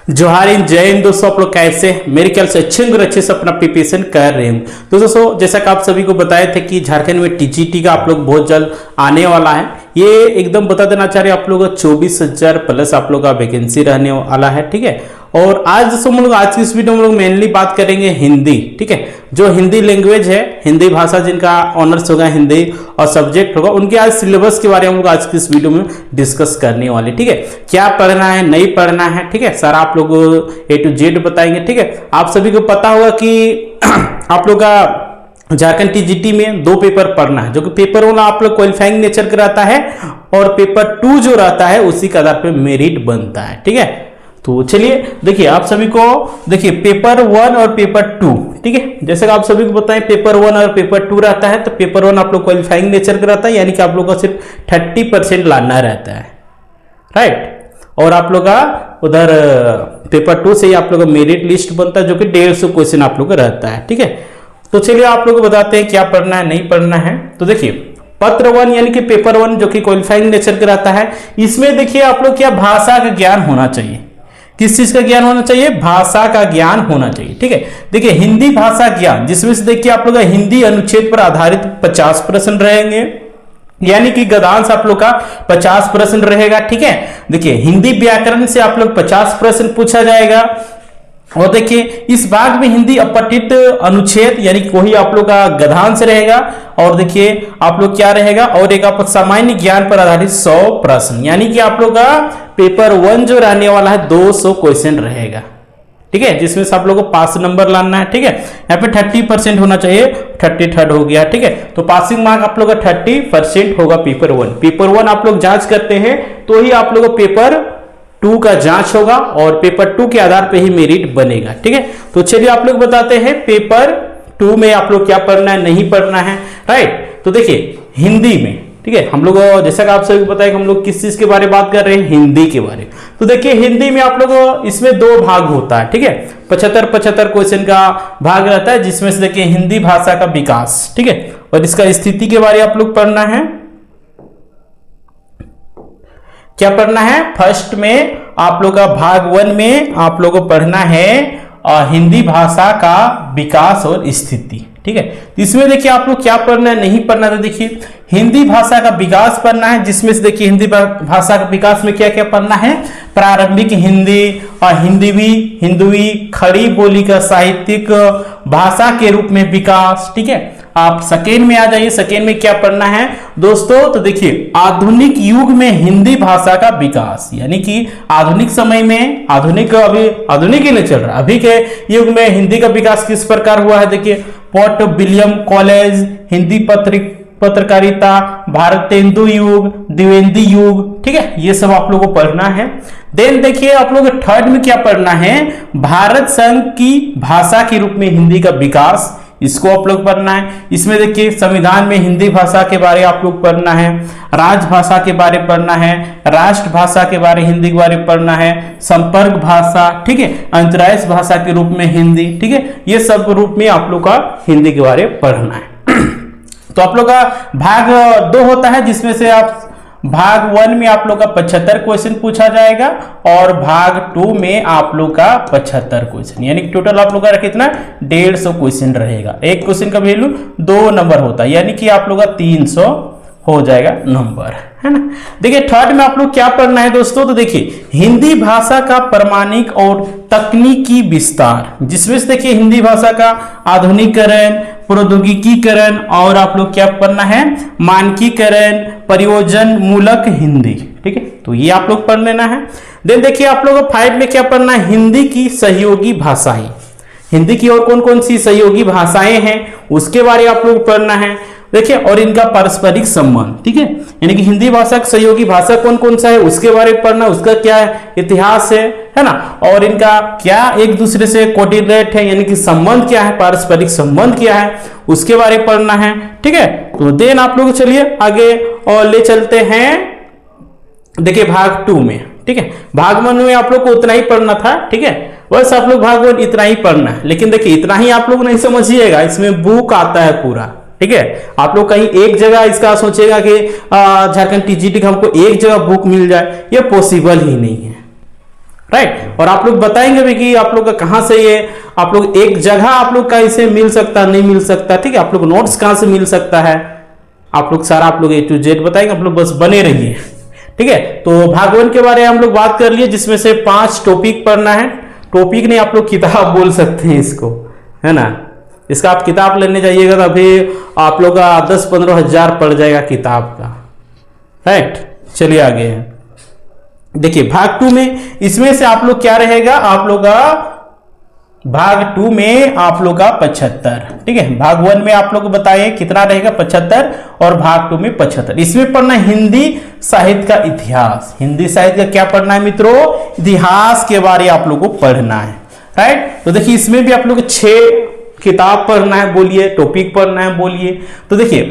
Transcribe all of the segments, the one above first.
जोहार इन जय हिंद दोस्तों, आप लोग कैसे? मेरे ख्याल से अच्छे से अपना प्रिपरेशन कर रहे हैं। तो दोस्तों, जैसा कि आप सभी को बताए थे कि झारखंड में टीजीटी का आप लोग बहुत जल्द आने वाला है। ये एकदम बता देना चाह रहे हैं आप लोग 24,000 प्लस आप लोग का वैकेंसी रहने वाला है। ठीक है, और आज दोस्तों हम लोग आज की इस वीडियो में हम लोग मेनली बात करेंगे हिंदी। ठीक है, जो हिंदी लैंग्वेज है, हिंदी भाषा जिनका ऑनर्स होगा हिंदी और सब्जेक्ट होगा, उनके आज सिलेबस के बारे में हम लोग आज की इस वीडियो में डिस्कस करने वाले। ठीक है, क्या पढ़ना है नहीं पढ़ना है, ठीक है, सारा आप लोग A to Z बताएंगे। ठीक है, आप सभी को पता होगा कि आप लोग का झारखंड टीजीटी में 2 पेपर पढ़ना है, जो कि पेपर 1 आप लोग क्वालिफाइंग नेचर का रहता है और पेपर 2 जो रहता है उसी के आधार पर मेरिट बनता है। ठीक है, तो चलिए देखिए आप सभी को, देखिए पेपर 1 और पेपर 2, ठीक है, जैसे कि आप सभी को बताएं पेपर 1 और पेपर 2 रहता है। तो पेपर 1 आप लोग क्वालिफाइंग नेचर का रहता है, यानी कि आप लोग का सिर्फ 30% लाना रहता है, राइट। और आप लोग का उधर पेपर 2 से ही आप लोग का मेरिट लिस्ट बनता है, जो कि 150 क्वेश्चन आप लोग का रहता है। ठीक है, तो चलिए आप लोग को बताते हैं क्या पढ़ना है नहीं पढ़ना है। तो देखिए पत्र 1 यानी कि पेपर 1 जो कि क्वालिफाइंग नेचर का रहता है, इसमें देखिए आप लोग क्या भाषा का ज्ञान होना चाहिए। किस चीज का ज्ञान होना चाहिए? भाषा का ज्ञान होना चाहिए। ठीक है, देखिए हिंदी भाषा ज्ञान, जिसमें से देखिए आप लोग हिंदी अनुच्छेद पर आधारित 50% रहेंगे, यानी कि गद्यांश आप लोग का 50% रहेगा। ठीक है, देखिए हिंदी व्याकरण से आप लोग 50% पूछा जाएगा। और देखिए इस भाग में हिंदी अपठित अनुच्छेद यानी कोई आप लोग का गद्यांश रहेगा। और देखिए आप लोग क्या रहेगा, और एक आप सामान्य ज्ञान पर आधारित 100 प्रश्न, यानी कि आप लोग का पेपर 1 जो रहने वाला है 200 क्वेश्चन रहेगा। ठीक है, जिसमें से आप लोग को पास नंबर लाना है। ठीक है, यहाँ पे 30% होना चाहिए, 33 हो गया। ठीक है, तो पासिंग मार्क आप लोग का 30% होगा पेपर 1। पेपर 1 आप लोग जांच करते हैं तो ही आप लोग को पेपर 2 का जांच होगा और पेपर 2 के आधार पे ही मेरिट बनेगा। ठीक है, तो चलिए आप लोग बताते हैं पेपर 2 में आप लोग क्या पढ़ना है नहीं पढ़ना है, राइट। तो देखिए हिंदी में, ठीक है, हम लोग जैसा कि आप सभी को पता है कि हम लोग किस चीज के बारे में बात कर रहे हैं, हिंदी के बारे में। तो देखिए हिंदी में आप लोग इसमें 2 भाग होता है। ठीक है, 75 क्वेश्चन का भाग रहता है, जिसमें से देखिए हिंदी भाषा का विकास, ठीक है, और इसका स्थिति के बारे में आप लोग पढ़ना है। क्या पढ़ना है? फर्स्ट में आप लोग का भाग 1 में आप लोगों को पढ़ना है हिंदी भाषा का विकास और स्थिति। ठीक है, इसमें देखिए आप लोग क्या पढ़ना है नहीं पढ़ना है। देखिए हिंदी भाषा का विकास पढ़ना है, जिसमें से देखिए हिंदी भाषा का विकास में क्या क्या पढ़ना है, प्रारंभिक हिंदी और हिंदवी खड़ी बोली का साहित्यिक भाषा के रूप में विकास। ठीक है, आप सेकेंड में आ जाइए। सेकेंड में क्या पढ़ना है दोस्तों? तो देखिए आधुनिक युग में हिंदी भाषा का विकास, यानी कि आधुनिक समय में, आधुनिक ही नहीं चल रहा, अभी के युग में हिंदी का विकास किस प्रकार हुआ है। देखिए पोर्ट विलियम कॉलेज, हिंदी पत्रकारिता, भारतेंदु युग, द्विवेदी युग। ठीक है, ये सब आप लोगों को पढ़ना है। देन देखिए आप लोग थर्ड में क्या पढ़ना है, भारत संघ की भाषा के रूप में हिंदी का विकास, इसको आप लोग पढ़ना है। इसमें देखिए संविधान में हिंदी भाषा के बारे आप लोग पढ़ना है, राजभाषा के बारे पढ़ना है, राष्ट्रभाषा के बारे हिंदी के बारे पढ़ना है, संपर्क भाषा, ठीक है, अंतर्राष्ट्रीय भाषा के रूप में हिंदी। ठीक है, ये सब रूप में आप लोग का हिंदी के बारे पढ़ना है। तो आप लोग का भाग 2 होता है, जिसमें से आप भाग 1 में आप लोग का 75 क्वेश्चन पूछा जाएगा और भाग 2 में आप लोग का 75 क्वेश्चन, यानी टोटल आप लोग का कितना 150 क्वेश्चन रहेगा। एक क्वेश्चन का वैल्यू 2 नंबर होता है, यानी कि आप लोग का 300 हो जाएगा नंबर, है ना। देखिए थर्ड में आप लोग क्या पढ़ना है दोस्तों? तो देखिए हिंदी भाषा का प्रमाणिक और तकनीकी विस्तार, जिसमें से देखिए हिंदी भाषा का आधुनिकीकरण, प्रौद्योगिकीकरण और आप लोग क्या पढ़ना है, मानकीकरण, प्रयोजन मूलक हिंदी। ठीक है, तो ये आप लोग पढ़ लेना है। देन देखिए आप लोग 5 में क्या पढ़ना है, हिंदी की सहयोगी भाषाएं। हिंदी की और कौन कौन सी सहयोगी भाषाएं हैं उसके बारे आप लोग पढ़ना है। देखिए और इनका पारस्परिक संबंध, ठीक है, यानी कि हिंदी भाषा की सहयोगी भाषा कौन कौन सा है उसके बारे में पढ़ना, उसका क्या इतिहास है ना, और इनका क्या एक दूसरे से कोऑर्डिनेट है, यानी कि संबंध क्या है, पारस्परिक संबंध क्या है उसके बारे में पढ़ना है। ठीक है, तो देन आप लोग चलिए आगे और ले चलते हैं। देखिए भाग 2 में, ठीक है, भाग 1 में आप लोग को उतना ही पढ़ना था। ठीक है, बस आप लोग भाग 1 इतना ही पढ़ना है, लेकिन देखिए इतना ही आप लोग नहीं समझिएगा, इसमें बुक आता है पूरा। ठीक है, आप लोग कहीं एक जगह इसका सोचेगा कि झारखंड टीजीटी का हमको एक जगह बुक मिल जाए, ये पॉसिबल ही नहीं है। राइट। और आप लोग बताएंगे भी कि आप लोग का कहाँ से ये आप लोग एक जगह आप लोग का इसे मिल सकता नहीं मिल सकता, ठीक है, आप लोग नोट्स कहाँ से मिल सकता है, आप लोग सारा आप लोग A to Z बताएंगे, आप लोग बस बने रहिए, ठीक है। तो भाग 1 के बारे में हम लोग बात कर लिए, जिसमें से 5 टॉपिक पढ़ना है। टॉपिक नहीं, आप लोग किताब बोल सकते हैं इसको, है ना। इसका आप किताब लेने जाइएगा तो अभी आप लोग का 10-15 हजार पड़ जाएगा किताब का, राइट। चलिए आगे देखिए भाग 2 में, इसमें से आप लोग क्या रहेगा, आप लोग का भाग 2 में आप लोग का 75, ठीक है। भाग 1 में आप लोग बताइए कितना रहेगा 75, और भाग 2 में 75। इसमें पढ़ना हिंदी साहित्य का इतिहास। हिंदी साहित्य का क्या पढ़ना है मित्रों, इतिहास के बारे आप लोग को पढ़ना है, राइट। तो देखिए इसमें भी आप लोग 6 किताब पढ़ना है, बोलिए, टॉपिक पढ़ना है, बोलिए। तो देखिए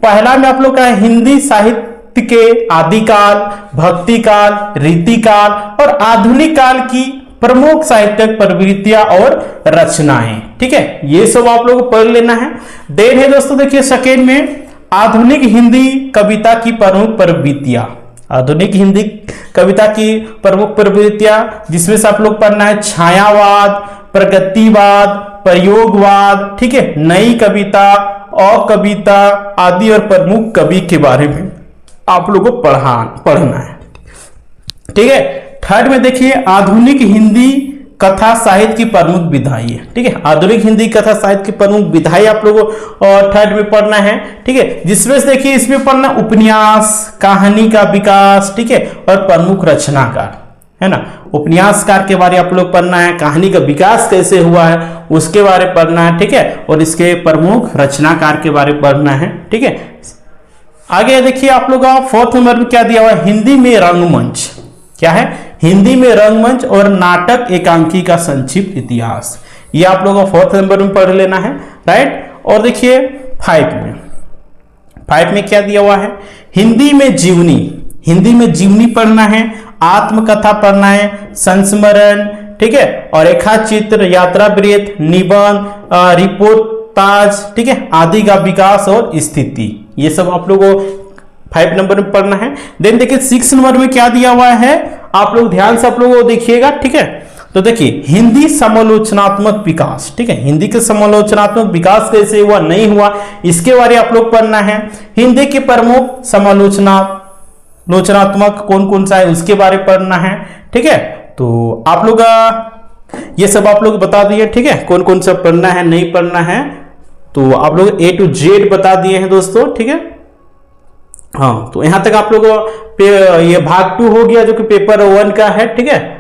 पहला में आप लोग का हिंदी साहित्य के आदिकाल, भक्ति काल, रीतिकाल और आधुनिक काल की प्रमुख साहित्यिक प्रवृत्तियां और रचनाएं, ठीक है, ये सब आप लोगों को पढ़ लेना है। देन है दोस्तों देखिए सेकेंड में आधुनिक हिंदी कविता की प्रमुख प्रवृत्तियां, आधुनिक हिंदी कविता की प्रमुख प्रवृत्तियां, जिसमें से आप लोग पढ़ना है छायावाद, प्रगतिवाद, प्रयोगवाद, ठीक है, नई कविता, अकविता आदि और प्रमुख कवि के बारे में आप लोगों को पढ़ना है, ठीक है। थर्ड में देखिए आधुनिक हिंदी कथा साहित्य की प्रमुख विधाएं, ठीक है, आधुनिक हिंदी कथा साहित्य की प्रमुख विधाएं आप लोगों को थर्ड में पढ़ना है, ठीक है। जिसमें से देखिए इसमें पढ़ना उपन्यास, कहानी का विकास, ठीक है, और प्रमुख रचनाकार, है ना। उपन्यासकार के बारे आप लोग पढ़ना है, कहानी का विकास कैसे हुआ है उसके बारे में पढ़ना है, ठीक है, और इसके प्रमुख रचनाकार के बारे में पढ़ना है, ठीक है। आगे देखिए आप लोग का 4th नंबर में क्या दिया हुआ है, हिंदी में रंगमंच, क्या है, हिंदी में रंगमंच और नाटक एकांकी का संक्षिप्त इतिहास, ये आप लोगों को 4th नंबर में पढ़ लेना है, राइट। और देखिए 5 में क्या दिया हुआ है, हिंदी में जीवनी, हिंदी में जीवनी पढ़ना है, आत्मकथा पढ़ना है, संस्मरण, ठीक है, और रेखाचित्र, यात्रा वृत्त, निबंध, रिपोर्टाज, ठीक है, आदि का विकास और स्थिति, ये सब आप लोगों को 5 नंबर में पढ़ना है। देन देखिए 6 नंबर में क्या दिया हुआ है, आप लोग ध्यान से आप लोग देखिएगा, ठीक है। तो देखिए हिंदी समालोचनात्मक विकास, ठीक है, हिंदी के समालोचनात्मक विकास कैसे हुआ नहीं हुआ इसके बारे आप लोग पढ़ना है। हिंदी के प्रमुख समालोचनात्मक कौन कौन सा है उसके बारे पढ़ना है, ठीक है। तो आप लोग ये सब आप लोग बता दिए, ठीक है, कौन कौन सा पढ़ना है नहीं पढ़ना है, तो आप लोग A to Z बता दिए हैं दोस्तों, ठीक है। हाँ तो यहां तक आप लोगों को ये भाग 2 हो गया जो कि पेपर 1 का है, ठीक है।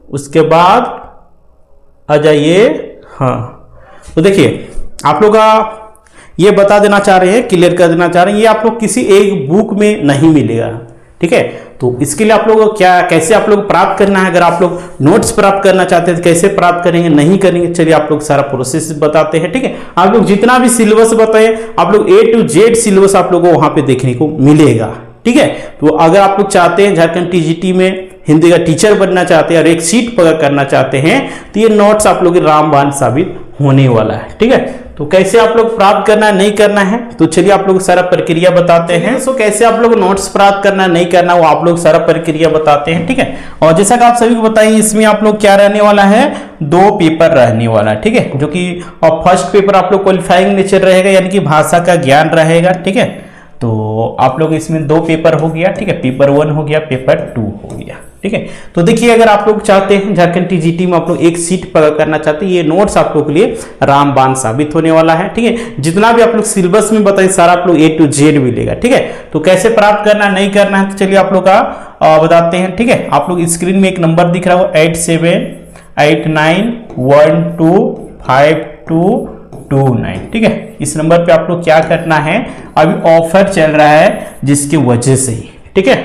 उसके बाद आ जाइए, हाँ तो देखिए आप लोग का ये बता देना चाह रहे हैं, क्लियर कर देना चाह रहे हैं, ये आप लोग किसी एक बुक में नहीं मिलेगा, ठीक है। तो इसके लिए आप लोग को क्या कैसे आप लोग प्राप्त करना है, अगर आप लोग नोट्स प्राप्त करना चाहते हैं तो कैसे प्राप्त करेंगे नहीं करेंगे, चलिए आप लोग सारा प्रोसेस बताते हैं, ठीक है। आप लोग जितना भी सिलेबस बताए आप लोग A to Z सिलेबस आप लोगों को वहां पे देखने को मिलेगा, ठीक है। तो अगर आप लोग चाहते हैं झारखंड TGT में हिंदी का टीचर बनना चाहते हैं और एक सीट पकड़ करना चाहते हैं तो ये नोट्स आप लोग के रामबाण साबित होने वाला है, ठीक है। तो कैसे आप लोग प्राप्त करना नहीं करना है, तो चलिए आप लोग सारा प्रक्रिया बताते हैं। सो कैसे आप लोग नोट्स प्राप्त करना नहीं करना वो आप लोग सारा प्रक्रिया बताते हैं, ठीक है। और जैसा कि आप सभी को बताइए इसमें आप लोग क्या रहने वाला है, 2 पेपर रहने वाला है, ठीक है, जो कि फर्स्ट पेपर आप लोग क्वालिफाइंग नेचर रहेगा यानी कि भाषा का ज्ञान रहेगा, ठीक है। तो आप लोग इसमें 2 पेपर हो गया, ठीक है, पेपर 1 हो गया, पेपर 2 हो गया, ठीक है। तो देखिए अगर आप लोग चाहते हैं झारखंड TGT में आप लोग एक सीट पकड़ करना चाहते हैं, ये नोट्स आप लोग के लिए रामबाण साबित होने वाला है, ठीक है। जितना भी आप लोग सिलेबस में बताइए सारा आप लोग A to Z मिलेगा, ठीक है। तो कैसे प्राप्त करना नहीं करना है तो चलिए आप लोग का बताते हैं, ठीक है। आप लोग स्क्रीन में एक नंबर दिख रहा हो 8789125229, ठीक है। इस नंबर पे आप लोग क्या करना है, अभी ऑफर चल रहा है जिसकी वजह से ही, ठीक है,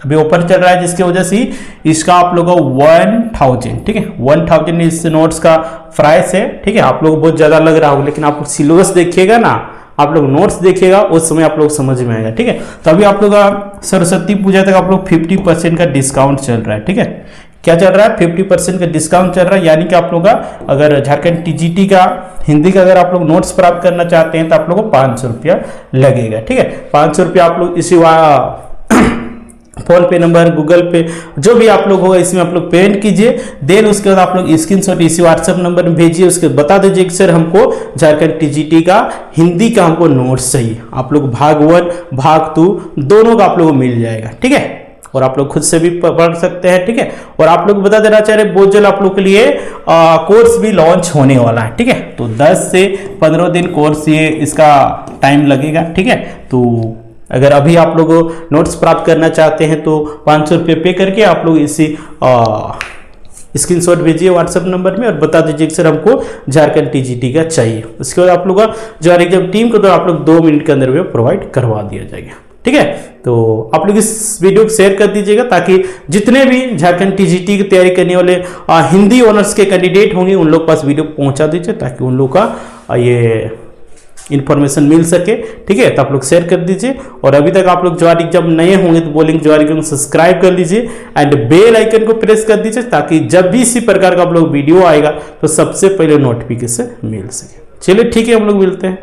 अभी ऑफर चल रहा है जिसकी वजह से इसका आप लोगों को 1000, ठीक है, 1000 इस नोट्स का प्राइस है, ठीक है। आप लोग बहुत ज्यादा लग रहा होगा लेकिन आप सिलेबस देखिएगा ना, आप लोग नोट्स देखिएगा उस समय आप लोग समझ में आएगा, ठीक है। तो अभी आप लोग का सरस्वती पूजा तक आप लोग 50% का डिस्काउंट चल रहा है, ठीक है। क्या चल रहा है, 50% का डिस्काउंट चल रहा है, यानी कि आप लोग का अगर झारखंड TGT का हिंदी का अगर आप लोग नोट्स प्राप्त करना चाहते हैं तो आप लोग को 500 रुपया लगेगा, ठीक है। 500 रुपया आप लोग इसी फोन पे नंबर, गूगल पे, जो भी आप लोग होगा इसमें आप लोग पेमेंट कीजिए। देन उसके बाद आप लोग स्क्रीनशॉट इसी व्हाट्सएप नंबर में भेजिए। उसके बाद बता दीजिए कि सर हमको झारखंड टीजीटी का हिंदी का हमको नोट्स चाहिए। आप लोग भाग 1 भाग 2 दोनों का आप लोगों को मिल जाएगा, ठीक है। और आप लोग खुद से भी पढ़ सकते हैं, ठीक है। और आप लोग बता देना चाह रहे बहुत जल्द आप लोग के लिए कोर्स भी लॉन्च होने वाला है, ठीक है। तो 10 से 15 दिन कोर्स ये इसका टाइम लगेगा, ठीक है। तो अगर अभी आप लोग नोट्स प्राप्त करना चाहते हैं तो 500 रुपये पे करके आप लोग इसी स्क्रीनशॉट भेजिए व्हाट्सएप नंबर में और बता दीजिए कि सर हमको झारखंड टीजीटी का चाहिए। उसके बाद आप लोग का जो एग्जाम टीम को तो आप लोग 2 मिनट के अंदर में प्रोवाइड करवा दिया जाएगा, ठीक है। तो आप लोग इस वीडियो को शेयर कर दीजिएगा ताकि जितने भी झारखंड टीजीटी की तैयारी करने वाले हिंदी ऑनर्स के कैंडिडेट होंगे उन लोग पास वीडियो पहुंचा दीजिए ताकि उन लोग का ये इन्फॉर्मेशन मिल सके, ठीक है। तो आप लोग शेयर कर दीजिए। और अभी तक आप लोग ज्वार एग्जाम नए होंगे तो बोलेंगे ज्वार एग्जाम सब्सक्राइब कर लीजिए एंड बेल आइकन को प्रेस कर दीजिए ताकि जब भी इसी प्रकार का आप लोग वीडियो आएगा तो सबसे पहले नोटिफिकेशन मिल सके। चलिए ठीक है, हम लोग मिलते हैं।